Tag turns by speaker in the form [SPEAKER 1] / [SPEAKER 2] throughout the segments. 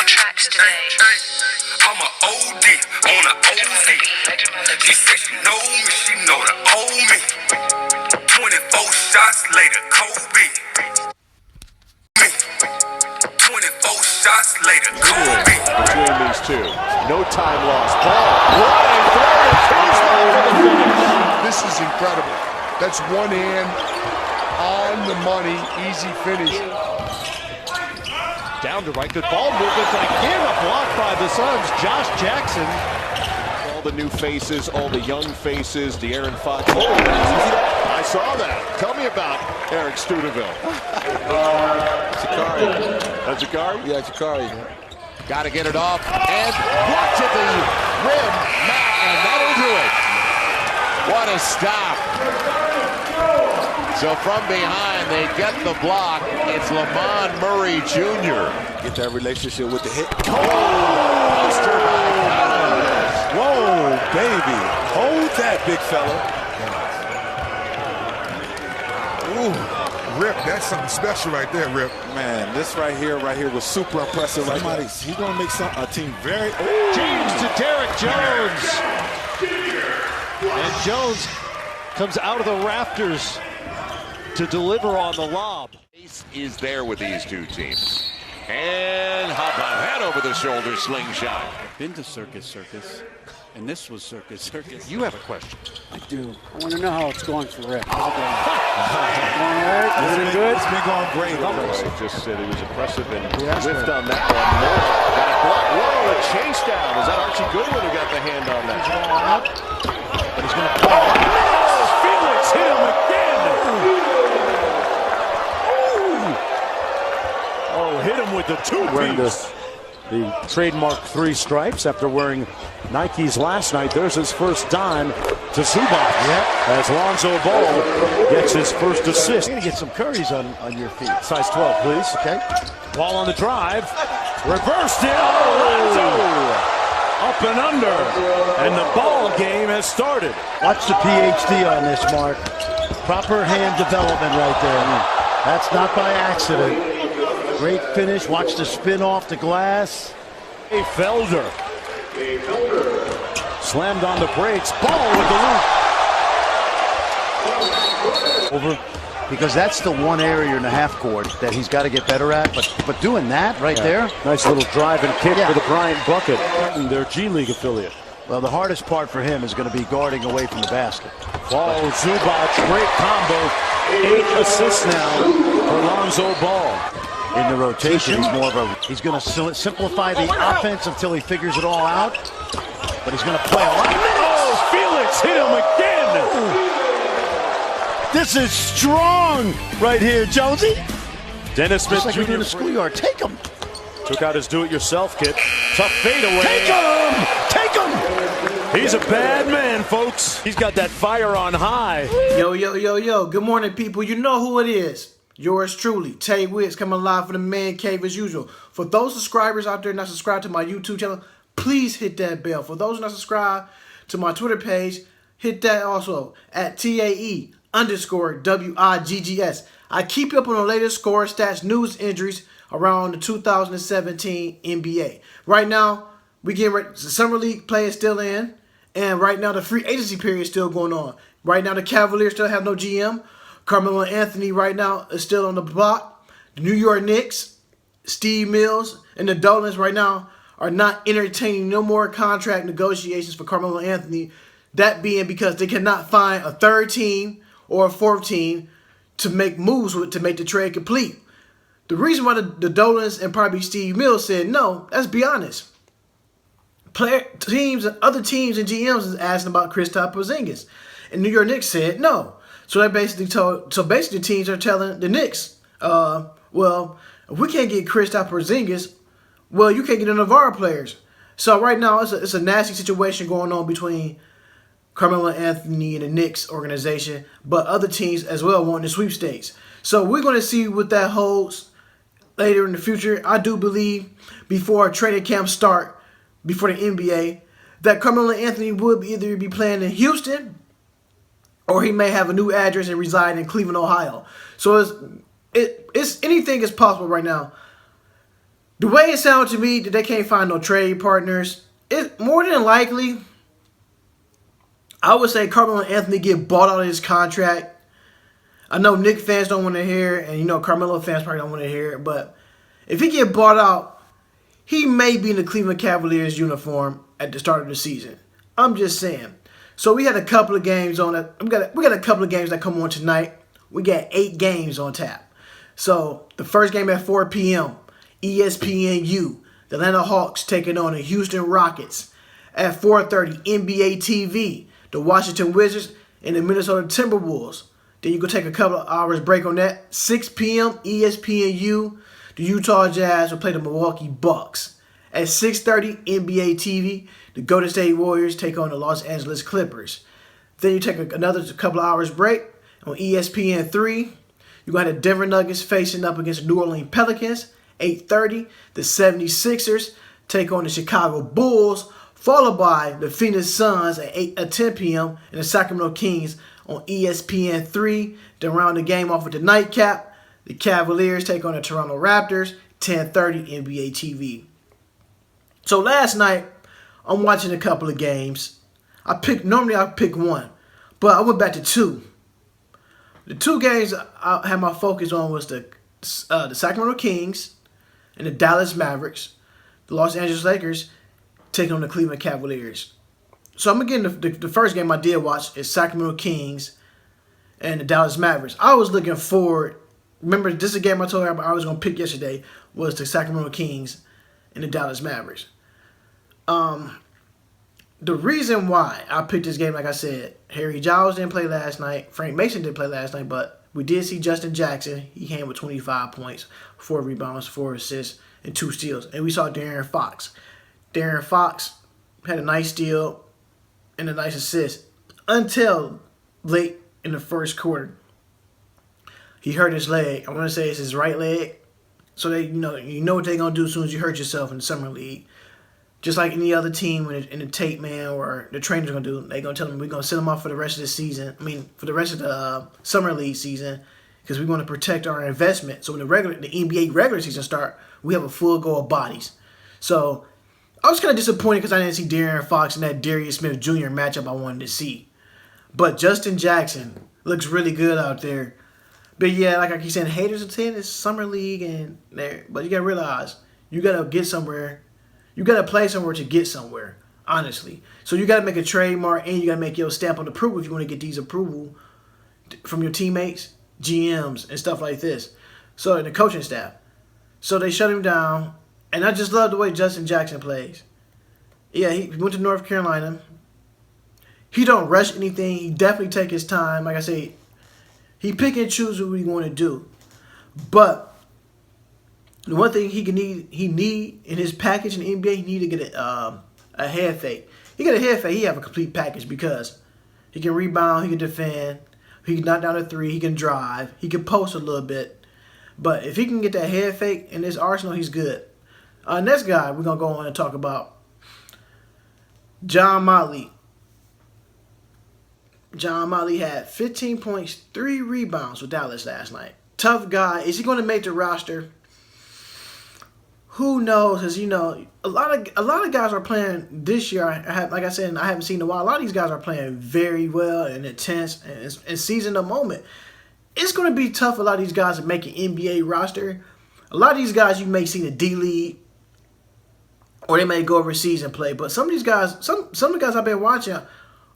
[SPEAKER 1] tracks today.
[SPEAKER 2] I'm a OD on a OZ. She said she know me, she know the old me. 24 shots later, Kobe. 24 shots later, Kobe.
[SPEAKER 3] Between these two, no time lost. Ball, what a throw! For the finish.
[SPEAKER 4] This is incredible. That's one hand on the money, easy finish.
[SPEAKER 3] Down to right, good ball movement, but again a block by the Suns. Josh Jackson. All the new faces, all the young faces, De'Aaron Fox. Oh, I saw that. Tell me about Eric Studeville.
[SPEAKER 5] Jakari.
[SPEAKER 3] That's Jakari?
[SPEAKER 5] Yeah, Jakari. Got to get it off and blocked at the rim. Matt, and that'll do it. What a stop. So from behind, they get the block. It's Lamond Murray Jr.
[SPEAKER 6] Get that relationship with the hit.
[SPEAKER 5] Poster by Collins.
[SPEAKER 6] Whoa, baby. Hold that, big fella.
[SPEAKER 4] Ooh, Rip, that's something special right there, Rip.
[SPEAKER 6] Man, this right here was super impressive. He's going to make a team very...
[SPEAKER 3] James to Derek Jones. And Jones comes out of the rafters to deliver on the lob.
[SPEAKER 5] Pace is there with these two teams. And how about that over the shoulder slingshot?
[SPEAKER 7] Been to Circus, and this was Circus.
[SPEAKER 3] You have a question.
[SPEAKER 7] I do. I want to know how it's going for Rick. How's it going? Is it good?
[SPEAKER 6] It's been going great.
[SPEAKER 3] I just said it was impressive and whiffed on that one more. Got a block. Whoa, a chase down. Was that Archie Goodwin who got the hand on that? But he's going to play. Oh, Felix hit him again. Oh, hit him with the two-piece.
[SPEAKER 8] The trademark 3 stripes after wearing Nikes last night. There's his first dime to Zubac. As Lonzo Ball gets his first assist.
[SPEAKER 9] You're going to get some curries on your feet.
[SPEAKER 8] Size 12, please.
[SPEAKER 9] Okay.
[SPEAKER 8] Ball on the drive. Reversed it. Oh, up and under. And the ball game has started.
[SPEAKER 9] Watch the PhD on this, Mark. Proper hand development right there. That's not by accident. Great finish. Watch the spin off the glass.
[SPEAKER 8] A Felder. Slammed on the brakes. Ball with the loop.
[SPEAKER 9] Over. Because that's the one area in the half court that he's got to get better at. But doing that right there.
[SPEAKER 8] Nice little drive and kick for the Bryant bucket. Their G League affiliate.
[SPEAKER 9] Well, the hardest part for him is going to be guarding away from the basket.
[SPEAKER 8] Ball, Zubac, great combo. 8 assists now for Lonzo Ball.
[SPEAKER 9] In the rotation, he's going to simplify the offense until he figures it all out. But he's going to play a lot.
[SPEAKER 8] Oh, Felix hit him again.
[SPEAKER 9] This is strong right here, Jonesy.
[SPEAKER 8] Dennis Smith
[SPEAKER 9] Jr. in the schoolyard. Take him.
[SPEAKER 8] Took out his do-it-yourself kit. Tough fadeaway.
[SPEAKER 9] Take him. Take him.
[SPEAKER 8] He's a bad man, folks. He's got that fire on high.
[SPEAKER 10] Yo. Good morning, people. You know who it is. Yours truly, Tay Wicks, coming live from the Man Cave as usual. For those subscribers out there not subscribed to my YouTube channel, please hit that bell. For those not subscribed to my Twitter page, hit that also at TAE_WIGGS. I keep you up on the latest score, stats, news, injuries around the 2017 NBA. Right now, we getting ready. The Summer League play is still in, and right now the free agency period is still going on. Right now, the Cavaliers still have no GM. Carmelo Anthony right now is still on the block. The New York Knicks, Steve Mills, and the Dolans right now are not entertaining no more contract negotiations for Carmelo Anthony. That being because they cannot find a third team or a fourth team to make moves with to make the trade complete. The reason why the Dolans and probably Steve Mills said no, let's be honest. Other teams and GMs is asking about Kristaps Porzingis. And New York Knicks said no. So they basically the teams are telling the Knicks, well, if we can't get Kristaps Porzingis, well, you can't get none of our players. So right now it's a nasty situation going on between Carmelo Anthony and the Knicks organization, but other teams as well want the sweepstakes. So we're going to see what that holds later in the future. I do believe before training camp start, before the NBA, that Carmelo Anthony would either be playing in Houston or he may have a new address and reside in Cleveland, Ohio. So it's anything is possible right now. The way it sounds to me that they can't find no trade partners, it's more than likely, I would say Carmelo Anthony get bought out of his contract. I know Knicks fans don't want to hear it, and you know Carmelo fans probably don't want to hear it, but if he get bought out, he may be in the Cleveland Cavaliers uniform at the start of the season. I'm just saying. So we had a couple of games on it. We got a couple of games that come on tonight. We got 8 games on tap. So the first game at 4 p.m., ESPNU, the Atlanta Hawks taking on the Houston Rockets. At 4:30, NBA TV, the Washington Wizards and the Minnesota Timberwolves. Then you can take a couple of hours break on that. 6 p.m., ESPNU, the Utah Jazz will play the Milwaukee Bucks. At 6:30, NBA TV, the Golden State Warriors take on the Los Angeles Clippers. Then you take another couple of hours break on ESPN3. You got the Denver Nuggets facing up against the New Orleans Pelicans. 8:30, the 76ers take on the Chicago Bulls, followed by the Phoenix Suns at 10 p.m. and the Sacramento Kings on ESPN3. Then round the game off with the nightcap. The Cavaliers take on the Toronto Raptors, 10:30 NBA TV. So last night, I'm watching a couple of games. Normally I pick one, but I went back to 2. The 2 games I had my focus on was the Sacramento Kings and the Dallas Mavericks. The Los Angeles Lakers taking on the Cleveland Cavaliers. So I'm going to get the first game I did watch is Sacramento Kings and the Dallas Mavericks. I was looking forward. Remember, this is a game I told everybody I was going to pick yesterday was the Sacramento Kings and the Dallas Mavericks. The reason why I picked this game, like I said, Harry Giles didn't play last night. Frank Mason didn't play last night, but we did see Justin Jackson. He came with 25 points, 4 rebounds, 4 assists, and 2 steals. And we saw De'Aaron Fox. De'Aaron Fox had a nice steal and a nice assist until late in the first quarter. He hurt his leg. I want to say it's his right leg. So you know what they're going to do as soon as you hurt yourself in the summer league. Just like any other team in the tape man or the trainer's going to do, they're going to tell them we're going to send them off for the rest of the season. For the rest of the summer league season because we want to protect our investment. So when the NBA regular season start, we have a full go of bodies. So I was kind of disappointed because I didn't see De'Aaron Fox and that Darius Smith Jr. matchup I wanted to see. But Justin Jackson looks really good out there. But yeah, like I keep saying, haters are saying it's summer league and there. But you got to realize, you got to get somewhere. You got to play somewhere to get somewhere, honestly. So you got to make a trademark and you got to make your stamp on approval if you want to get these approval from your teammates, GMs, and stuff like this. So, and the coaching staff. So they shut him down. And I just love the way Justin Jackson plays. Yeah, he went to North Carolina. He don't rush anything. He definitely take his time. Like I say, he pick and choose what we want to do. But the one thing he need in his package in the NBA, he need to get a head fake. He get a head fake, he have a complete package because he can rebound, he can defend, he can knock down a 3, he can drive, he can post a little bit. But if he can get that head fake in this arsenal, he's good. Next guy we're going to go on and talk about, John Motley. John Motley had 15 points, 3 rebounds with Dallas last night. Tough guy. Is he going to make the roster? Who knows? Because a lot of guys are playing this year. Like I said, I haven't seen in a while. A lot of these guys are playing very well and intense and seizing the moment. It's going to be tough for a lot of these guys to make an NBA roster. A lot of these guys you may see in the D League, or they may go overseas and play. But some of these guys, some of the guys I've been watching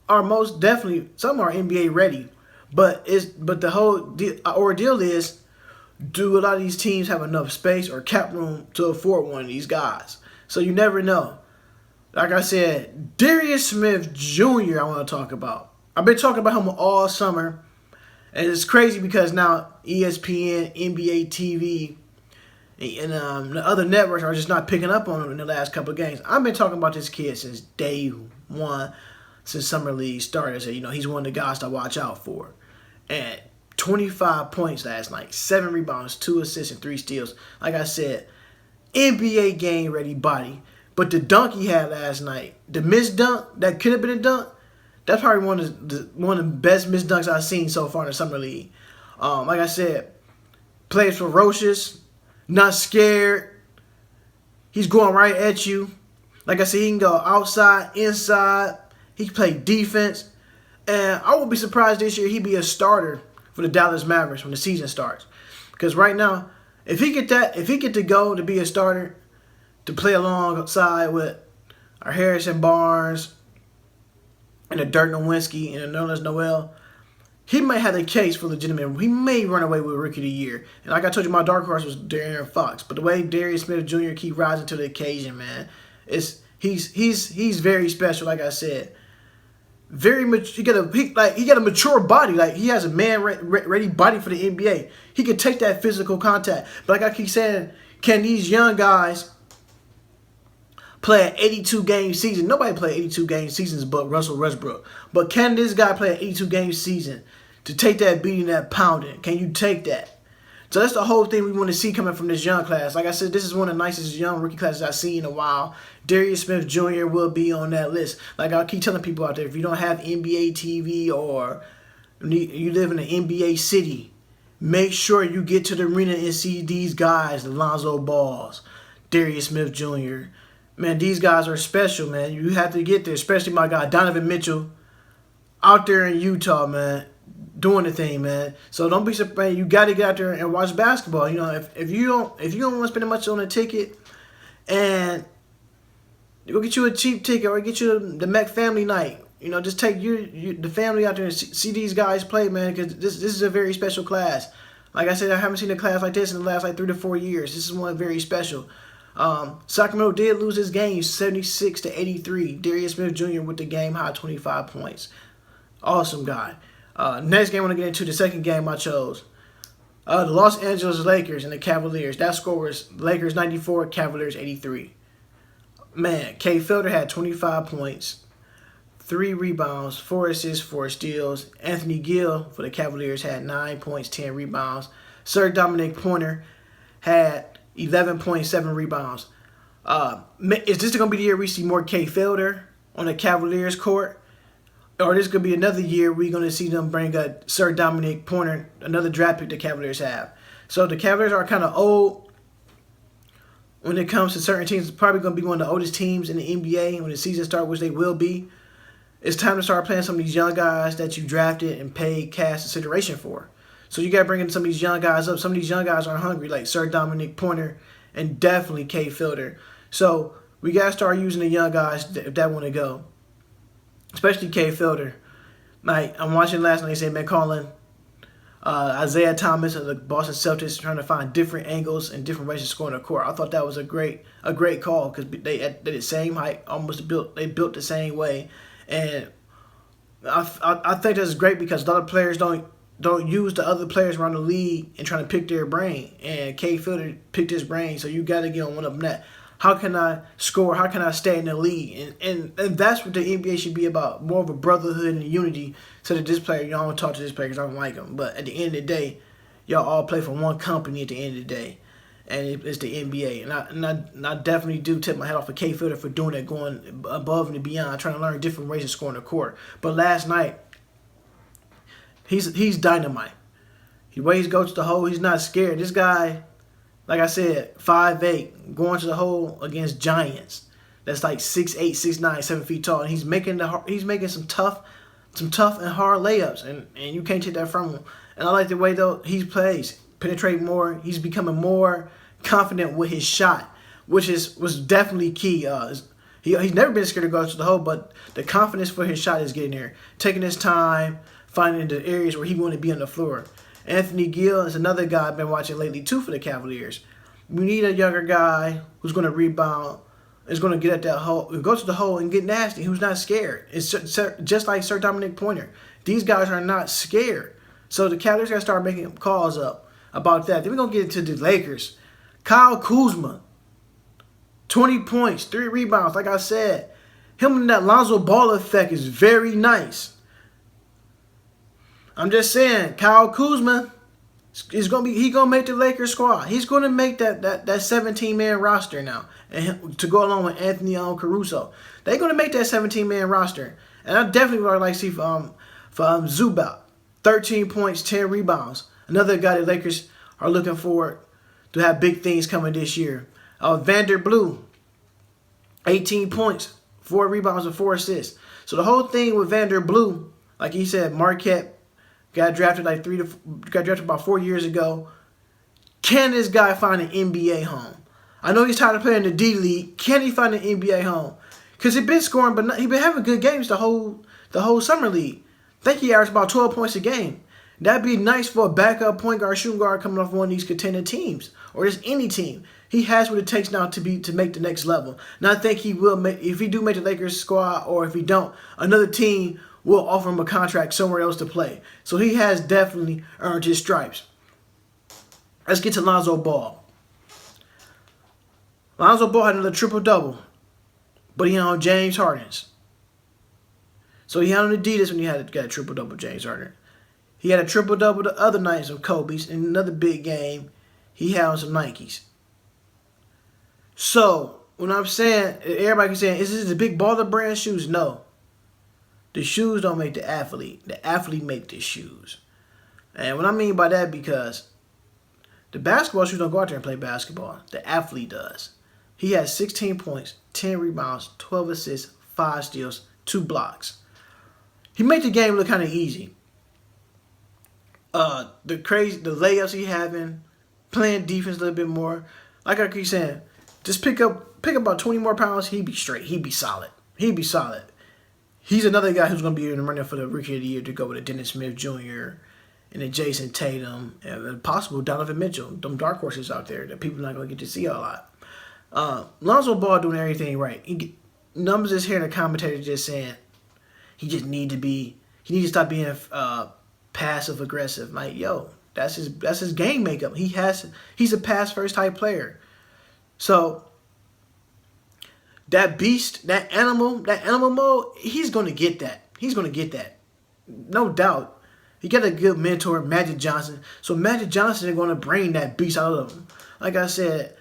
[SPEAKER 10] are most definitely, some are NBA ready. But the whole ordeal is, do a lot of these teams have enough space or cap room to afford one of these guys? So you never know. Like I said, Darius Smith Jr. I want to talk about. I've been talking about him all summer. And it's crazy because now ESPN, NBA TV, and the other networks are just not picking up on him in the last couple of games. I've been talking about this kid since day one, since Summer League started. So, he's one of the guys to watch out for. And 25 points last night, 7 rebounds, 2 assists, and 3 steals. Like I said, NBA game ready body. But the dunk he had last night, the missed dunk, that could have been a dunk, that's probably one of the best missed dunks I've seen so far in the Summer League. Like I said, plays ferocious, not scared. He's going right at you. Like I said, he can go outside, inside. He can play defense. And I won't be surprised this year he'd be a starter for the Dallas Mavericks when the season starts. Because right now, if he get to go to be a starter, to play alongside with our Harrison Barnes and a Dirk Nowitzki and a Nerlens Noel, he may have a case for legitimate. He may run away with Rookie of the Year. And like I told you, my dark horse was De'Aaron Fox. But the way Darius Smith Jr. keep rising to the occasion, man, he's very special. Like I said, very much. He got a mature body. Like he has a man ready body for the NBA. He can take that physical contact. But like I keep saying, can these young guys play an 82-game season? Nobody play 82-game seasons but Russell Westbrook. But can this guy play an 82-game season to take that beating, that pounding? Can you take that? So that's the whole thing we want to see coming from this young class. Like I said, this is one of the nicest young rookie classes I've seen in a while. Darius Smith Jr. will be on that list. Like I keep telling people out there, if you don't have NBA TV or you live in an NBA city, make sure you get to the arena and see these guys, the Lonzo Balls, Darius Smith Jr., man, these guys are special, man. You have to get there, especially my guy Donovan Mitchell out there in Utah, man, doing the thing, man. So don't be surprised. You got to get out there and watch basketball. You know, if you don't want to spend much on a ticket, and go get you a cheap ticket or get you the Mac family night. You know, just take the family out there and see these guys play, man, because this is a very special class. Like I said, I haven't seen a class like this in the last 3 to 4 years. This is one very special. Sacramento did lose this game 76-83. Darius Smith Jr. with the game high 25 points. Awesome guy. Next game I want to get into, the second game I chose. The Los Angeles Lakers and the Cavaliers. That score was Lakers 94, Cavaliers 83. Man, K. Felder had 25 points, 3 rebounds, 4 assists, 4 steals. Anthony Gill for the Cavaliers had 9 points, 10 rebounds. Sir Dominic Pointer had 11.7 rebounds. Is this going to be the year we see more K. Felder on the Cavaliers court? Or this could be another year we're going to see them bring Sir Dominic Pointer, another draft pick the Cavaliers have. So the Cavaliers are kind of old when it comes to certain teams. It's probably going to be one of the oldest teams in the NBA when the season starts, which they will be. It's time to start playing some of these young guys that you drafted and paid cash consideration for. So you got to bring in some of these young guys up. Some of these young guys are hungry, like Sir Dominic Pointer and definitely K. Felder. So we got to start using the young guys if that want to go, especially K. Felder. Like I'm watching last night, they say McCollum, Isaiah Thomas of the Boston Celtics trying to find different angles and different ways to score in the court. I thought that was a great call because they at the same height, they built the same way, and I think that's great because a lot of players don't use the other players around the league and trying to pick their brain. And K. Felder picked his brain, so you got to get on one of them. That how can I score? How can I stay in the league? And that's what the NBA should be about, more of a brotherhood and unity. So that this player, y'all don't talk to this player because I don't like him. But at the end of the day, y'all all play for one company at the end of the day. And it's the NBA. And I definitely do tip my hat off for K. Felder for doing that, going above and beyond, trying to learn different ways to score in the court. But last night, he's dynamite. The way he goes to the hole, he's not scared. This guy, like I said, 5'8", going to the hole against giants. That's like 6'8", 6'9", 7 feet tall, and he's making some tough and hard layups, and you can't take that from him. And I like the way though he plays, penetrate more. He's becoming more confident with his shot, which was definitely key. He's never been scared to go to the hole, but the confidence for his shot is getting there, taking his time, finding the areas where he want to be on the floor. Anthony Gill is another guy I've been watching lately too for the Cavaliers. We need a younger guy who's going to rebound, is going to get at that hole, go to the hole and get nasty, who's not scared. It's just like Sir Dominic Pointer. These guys are not scared. So the Cavaliers got to start making calls up about that. Then we're going to get into the Lakers. Kyle Kuzma, 20 points, 3 rebounds. Like I said, him and that Lonzo Ball effect is very nice. I'm just saying, Kyle Kuzma is gonna make the Lakers squad. He's gonna make that 17-man roster now, and to go along with Anthony Caruso. They're gonna make that 17-man roster, and I definitely would like to see from Zubac, 13 points, 10 rebounds. Another guy the Lakers are looking forward to have big things coming this year. Vander Blue, 18 points, 4 rebounds, and 4 assists. So the whole thing with Vanderbilt, like he said, Marquette got drafted about 4 years ago. Can this guy find an NBA home? I know he's tired of playing the D League. Can he find an NBA home? Because he's been scoring, but he's been having good games the whole summer league. I think he averaged about 12 points a game. That'd be nice for a backup point guard, shooting guard coming off one of these contending teams, or just any team. He has what it takes now to make the next level. And I think he will make, if he do make the Lakers squad, or if he don't, another team will offer him a contract somewhere else to play. So he has definitely earned his stripes. Let's get to Lonzo Ball. Lonzo Ball had another triple-double, but he had on James Harden's. So he had on Adidas when he got a triple-double, James Harden. He had a triple-double the other night of Kobe's. In another big game, he had on some Nikes. So, when I'm saying, everybody keeps saying, is this the big baller brand shoes? No. The shoes don't make the athlete. The athlete make the shoes. And what I mean by that, because the basketball shoes don't go out there and play basketball. The athlete does. He has 16 points, 10 rebounds, 12 assists, 5 steals, 2 blocks. He made the game look kind of easy. The layups he having, playing defense a little bit more. Like I keep saying, just pick up about 20 more pounds, he'd be straight. He'd be solid. He's another guy who's going to be in the running for the Rookie of the Year to go with a Dennis Smith Jr. and a Jason Tatum and possible Donovan Mitchell. Them dark horses out there that people are not going to get to see a lot. Lonzo Ball doing everything right. Numbers is here, and the commentator just saying he needs to stop being passive aggressive. Like, yo, that's his game makeup. He's a pass first type player. So that beast, that animal mode, he's gonna get that. No doubt. He got a good mentor, Magic Johnson. So Magic Johnson is gonna bring that beast out of him. Like I said,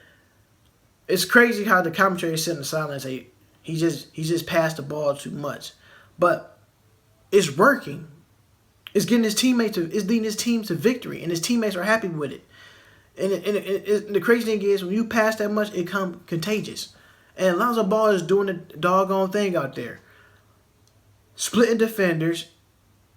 [SPEAKER 10] it's crazy how the commentary is sitting in silence. He just passed the ball too much, but it's working. It's getting his teammates it's leading his team to victory, and his teammates are happy with it. And the crazy thing is, when you pass that much, it becomes contagious. And Lonzo Ball is doing the doggone thing out there, splitting defenders.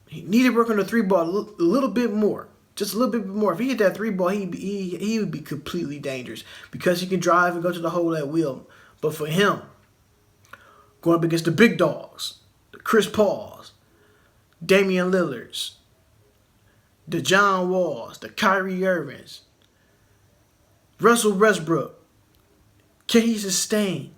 [SPEAKER 10] He needed to work on the 3-ball a little bit more. Just a little bit more. If he hit that 3-ball, he would be completely dangerous because he can drive and go to the hole at will. But for him, going up against the big dogs, the Chris Pauls, Damian Lillards, the John Walls, the Kyrie Irvings, Russell Westbrook, can he sustain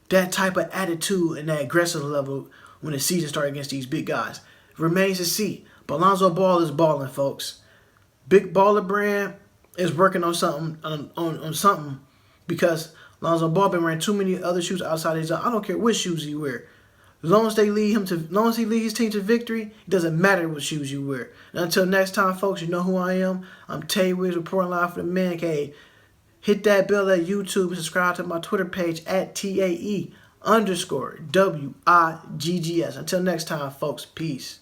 [SPEAKER 10] that type of attitude and that aggressive level when the season starts against these big guys? Remains to see. But Lonzo Ball is balling, folks. Big Baller Brand is working on something on something, because Lonzo Ball been wearing too many other shoes outside his own. I don't care what shoes he wear. As long as he leads his team to victory, it doesn't matter what shoes you wear. And until next time, folks, you know who I am. I'm Tay Wiggs, reporting live for the Man Cave. Hit that bell at YouTube and subscribe to my Twitter page at TAE_WIGGS. Until next time, folks, peace.